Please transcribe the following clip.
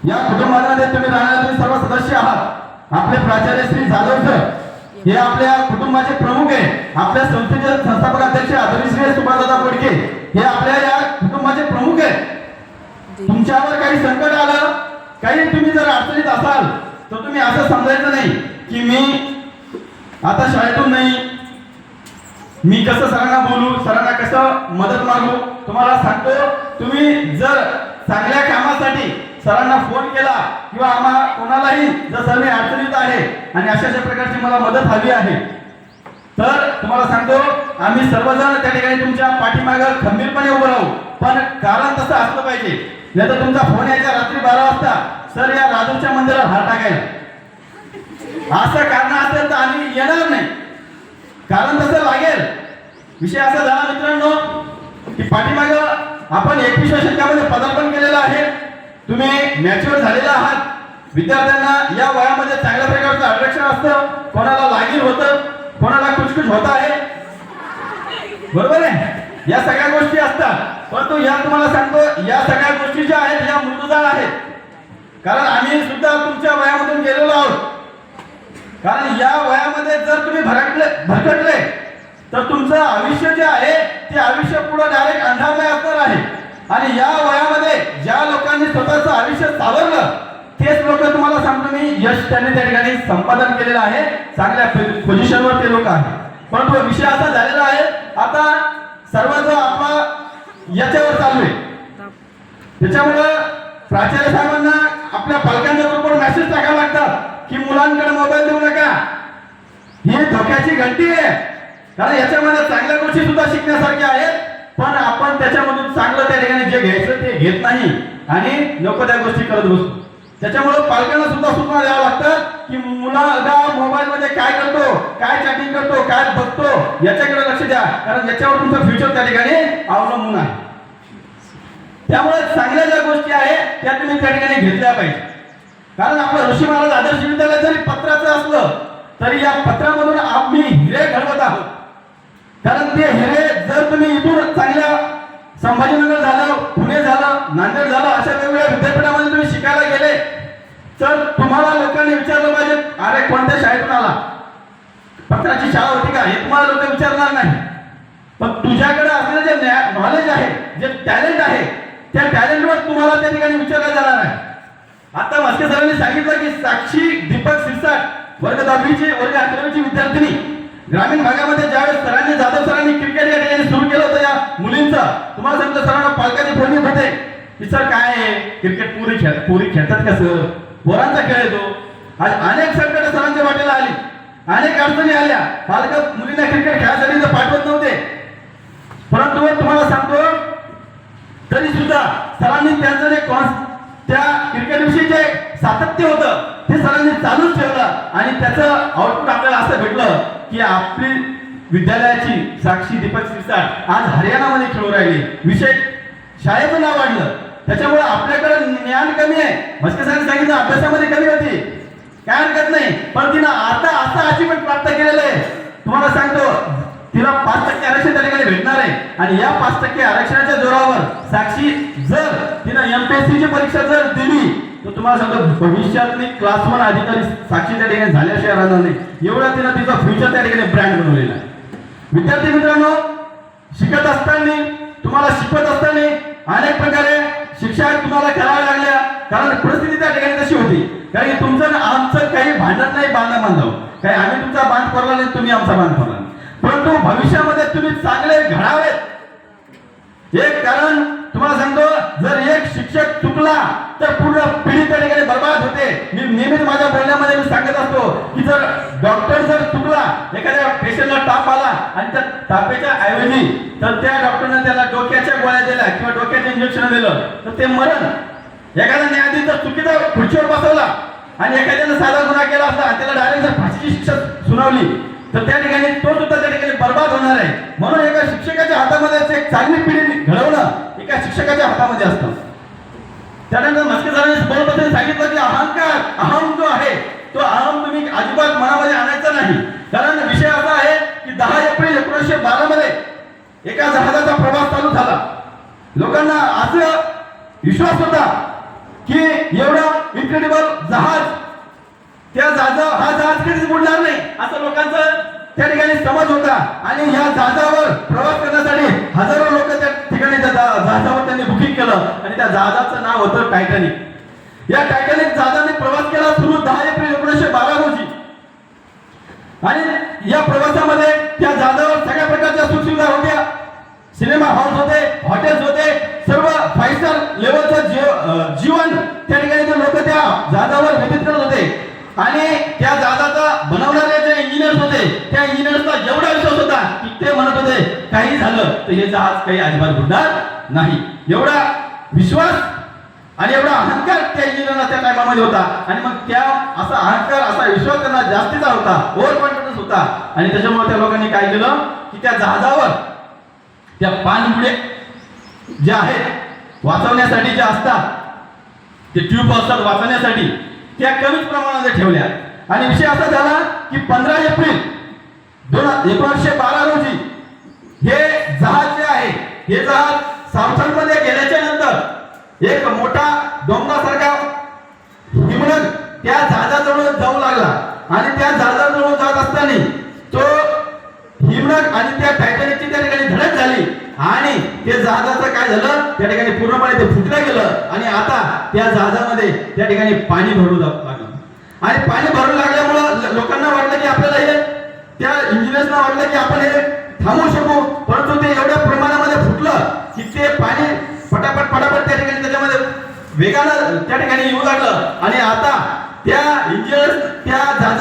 या कुटुंबामध्ये तुम्ही राहणारे सर्व सदस्य आहात. आपले प्राचार्य श्री जाधव सर हे आपल्या कुटुंबाचे प्रमुख आहे. आपल्या संस्थेचे संस्थापक अध्यक्ष आदरणीय सुभाषदादा बोडके हे आपल्या या कुटुंबाचे प्रमुख आहेत. तुमच्यावर काही संकट आलं, काही तुम्ही जर अडचणीत असाल तर तुम्ही असं समजायचं नाही की मी आता शाळेतून नाही, मी कसं सरांना बोलू, सरांना कसं मदत मागू. तुम्हाला सांगतो, तुम्ही जर चांगल्या कामासाठी सरांना फोन केला किंवा आम्हा कोणालाही जर सर मी अडचणीत आहे आणि अशा प्रकारची मला मदत हवी आहे तर तुम्हाला सांगतो आम्ही सर्वजण त्या ठिकाणी तुमच्या पाठीमागं खंबीरपणे उभं राहू. पण कारण तसं असलं पाहिजे, नाही तर तुमचा फोन यायचा रात्री 12 वाजता सर या राजूच्या मंदिरात हार टाकायला, असं कारण असेल तर आम्ही येणार नाही. कारण तसं लागेल. विषय असा झाला मित्रांनो की पाठीमागं आपण 21व्या शतकामध्ये पदार्पण केलेलं आहे. तुम्ही मॅच्युअर झालेला आहात. विद्यार्थ्यांना या वयामध्ये चांगल्या प्रकारचं अट्रॅक्शन असतं. कोणाला लागीर होतं, कोणाला कुछ होत आहे, बरोबर आहे. या सगळ्या गोष्टी असतात. परंतु या तुम्हाला सांगतो या सगळ्या गोष्टी ज्या आहेत या मृदुजाळ आहेत. कारण आम्ही सुद्धा तुमच्या वयामधून गेलेलो आहोत. कारण या वयामध्ये जर तुम्ही भरकटले तर तुमचं आयुष्य जे आहे ते आयुष्य पुढे डायरेक्ट अंधारमय असणार आहे. आणि या वयामध्ये ज्या लोकांनी स्वतःचं आयुष्य सावरलं तेच लोक तुम्हाला सांगतो मी यश त्यांनी त्या ठिकाणी संपादन केलेलं आहे. चांगल्या पोझिशनवर ते लोक आहेत. परंतु विषय असा झालेला आहे आता सर्वजण आपला याच्यावर चालू आहे. त्याच्यामुळं प्राचार्य साहेबांना आपल्या पालकांच्या ग्रुपवर मेसेज टाकावे लागतात की मुलांकडे मोबाईल देऊ नका. ही धोक्याची घंटी आहे. कारण याच्यामध्ये चांगल्या गोष्टी सुद्धा शिकण्यासारख्या आहेत. पण आपण त्याच्यामधून चांगलं त्या ठिकाणी जे घ्यायचं ते घेत नाही आणि नको त्या गोष्टी करत बसतो. त्याच्यामुळे पालकांना सुद्धा सूचना द्याव्या लागतात की मुलगा मोबाईल मध्ये काय करतो, काय चॅटिंग करतो, काय बघतो याच्याकडे लक्ष द्या. कारण याच्यावर तुमचं फ्युचर त्या ठिकाणी अवलंबून आहे. त्यामुळे चांगल्या ज्या गोष्टी आहेत त्या तुम्ही त्या ठिकाणी घेतल्या पाहिजे. कारण आपलं ऋषी महाराज आदर्श विद्यालय जरी पत्राचं असलं तरी या पत्रामधून आम्ही हिरे घडवत आहोत. कारण ते हिरे जर तुम्ही इथून चांगल्या संभाजीनगर झालं, पुणे झालं, नांदेड झालं अशा वेगवेगळ्या विद्यापीठामध्ये तुम्ही शिकायला गेले तर तुम्हाला लोकांनी विचारलं पाहिजे अरे कोणत्या शाळेतून आला, पत्राची शाळा होती का, हे तुम्हाला लोक विचारणार नाही. पण तुझ्याकडे असलेलं जे नॉलेज आहे, जे टॅलेंट आहे त्या टॅलेंटवर तुम्हाला त्या ठिकाणी विचारलं जाणार आहे. आता मस्के सरांनी सांगितलं की साक्षी दीपक सिरसाट वर्ग 10वीची वर्ग 11वीची विद्यार्थिनी ग्रामीण भागामध्ये ज्यावेळेस सरांनी जाधव सरांनी क्रिकेट या ठिकाणी सुरू केलं होतं या मुलींचं, तुम्हाला सांगतो सरांना पालकाचे फोन येत होते की सर काय आहे क्रिकेट पुरी खेळतात का सर, पोरांचा खेळ येतो. आज अनेक संकट सरांच्या वाटेला आली, अनेक अडचणी आल्या. पालक मुलींना क्रिकेट खेळायसाठी तर पाठवत नव्हते. परंतु तुम्हाला सांगतो तरी सुद्धा सरांनी त्यांचं जे त्या क्रिकेट विषयी जे सातत्य होतं ते सरांनी चालूच ठेवलं आणि त्याचं आउटपुट आपल्याला असं भेटलं की आपली विद्यालयाची साक्षी दीपक सिरसाट आज हरियाणामध्ये खेळू राहिली. विषय शाळेचं नाव वाढलं. त्याच्यामुळे आपल्याकडे ज्ञान कमी आहे. मस्के सरांनी सांगितलं अभ्यासामध्ये कमी होती, काय हरकत नाही. पण तिनं आता असं अचिव्हमेंट प्राप्त केलेलं आहे. तुम्हाला सांगतो तिला 5% आरक्षण त्या ठिकाणी भेटणार आहे. आणि या 5% आरक्षणाच्या जोरावर साक्षी जर तिनं एमपीएससी ची परीक्षा जर दिली तर तुम्हाला सांगतो भविष्यातली क्लास 1 अधिकारी साक्षी त्या ठिकाणी झाल्याशिवाय राहणार नाही. एवढा तिनं तिचा फ्युचर त्या ठिकाणी ब्रँड बनवलेला आहे. विद्यार्थी मित्रांनो, शिकत असताना तुम्हाला शिकवत असताना अनेक प्रकारे शिक्षा तुम्हाला कराव्या लागल्या. कारण परिस्थिती त्या ठिकाणी तशी होती. कारण तुमचं आमचं काही भांडत नाही, बांधावं काही आम्ही तुमचा बांध पडला नाही, तुम्ही आमचा बांध पडला. परंतु भविष्यामध्ये तुम्ही चांगले घडावेत. एक कारण तुम्हाला सांगतो जर एक शिक्षक चुकला तर पूर्ण पिढी त्या ठिकाणी बर्बाद होते. मी नेहमीच माझ्या बोलण्यामध्ये मी सांगत असतो की जर डॉक्टर जर चुकला, एखाद्या पेशंटला ताप आला आणि त्या तापेच्या ऐवजी तर त्या डॉक्टरने त्याला डोक्याच्या गोळ्या दिल्या किंवा डोक्याचं इंजेक्शन दिलं तर ते मरण. एखादा न्यायाधीश जर चुकीचा खुर्चीवर बसवला आणि एखाद्याने साधा गुन्हा केला असता आणि त्याला डायरेक्ट जर फाशीची शिक्षा सुनावली तर त्या ठिकाणी तो सुद्धा त्या ठिकाणी बर्बाद होणार आहे. म्हणून एका शिक्षकाच्या हातामध्ये एक चांगली पिढी घडवणं एका शिक्षकाच्या हातामध्ये असतं. त्यानंतर मस्के सरांनी बोलताना सांगितलं की अहम जो आहे तो अहम तुम्ही अजिबात मनामध्ये आणायचा नाही. कारण विषय असा आहे की 10 एप्रिल 1912 मध्ये एका जहाजाचा प्रवास चालू झाला. लोकांना असं विश्वास होता की एवढा इन्क्रेडिबल जहाज, त्या हा जहाज कधीच बुडणार नाही असं लोकांचं त्या ठिकाणी समज होता. आणि ह्या जहाजावर प्रवास करण्यासाठी हजारो लोक त्या ठिकाणी जहाजावर त्यांनी बुकिंग केलं आणि त्या जहाजाचं नाव होतं टायटॅनिक. या टायटॅनिक जहाजाने प्रवास केला सुरू 10 एप्रिल 1912 रोजी. आणि या प्रवासामध्ये त्या जहाजावर सगळ्या प्रकारच्या सुखसुविधा होत्या. सिनेमा हॉल्स होते, हॉटेल्स होते, सर्व 5 स्टार लेवलचं जीवन त्या ठिकाणी ते लोक त्या जहाजावर व्यतीत करत होते. आणि त्या जहाजाचा बनवणारे जे इंजिनियर्स होते त्या इंजिनियर्सला एवढा विश्वास होता की ते म्हणत होते काही झालं तर हे जहाज काही अजिबात बुडणार नाही. एवढा विश्वास आणि एवढा अहंकार त्या इंजिनियरला त्या टायमामध्ये होता. आणि मग त्या असा अहंकार असा विश्वास त्यांना जास्तीचा होता, ओव्हर कॉन्फिडन्स होता. आणि त्याच्यामुळे त्या लोकांनी काय केलं की त्या जहाजावर त्या पाणबुडे जे आहेत वाचवण्यासाठी जे असतात ते ट्यूब असतात वाचवण्यासाठी त्या कमीच प्रमाणामध्ये ठेवल्या. आणि विषय असा झाला की 15 एप्रिल 1912 रोजी हे जहाज जे आहे हे जहाज सावथांमध्ये गेल्याच्या नंतर एक मोठा डोंगरासारखा हिमनग त्या जहाजाजवळ जाऊ लागला. आणि त्या जहाजाजवळ जात असताना तो हिमनग आणि त्या टायटॅनिकची त्या ठिकाणी धडक झाली. आणि ते जहाजाचं काय झालं त्या ठिकाणी पूर्णपणे ते फुटलं गेलं. आणि आता त्या जहाजामध्ये त्या ठिकाणी पाणी भरू लागलं. आणि पाणी भरू लागल्यामुळं लोकांना वाटलं की आपल्याला हे त्या इंजिनियर्सना वाटलं की आपण हे थांबवू शकू. परंतु ते एवढ्या प्रमाणामध्ये फुटलं की ते पाणी पटापट त्या ठिकाणी त्याच्यामध्ये वेगानं त्या ठिकाणी येऊ लागलं. आणि आता त्या इंजिनियर्स त्या जहाजा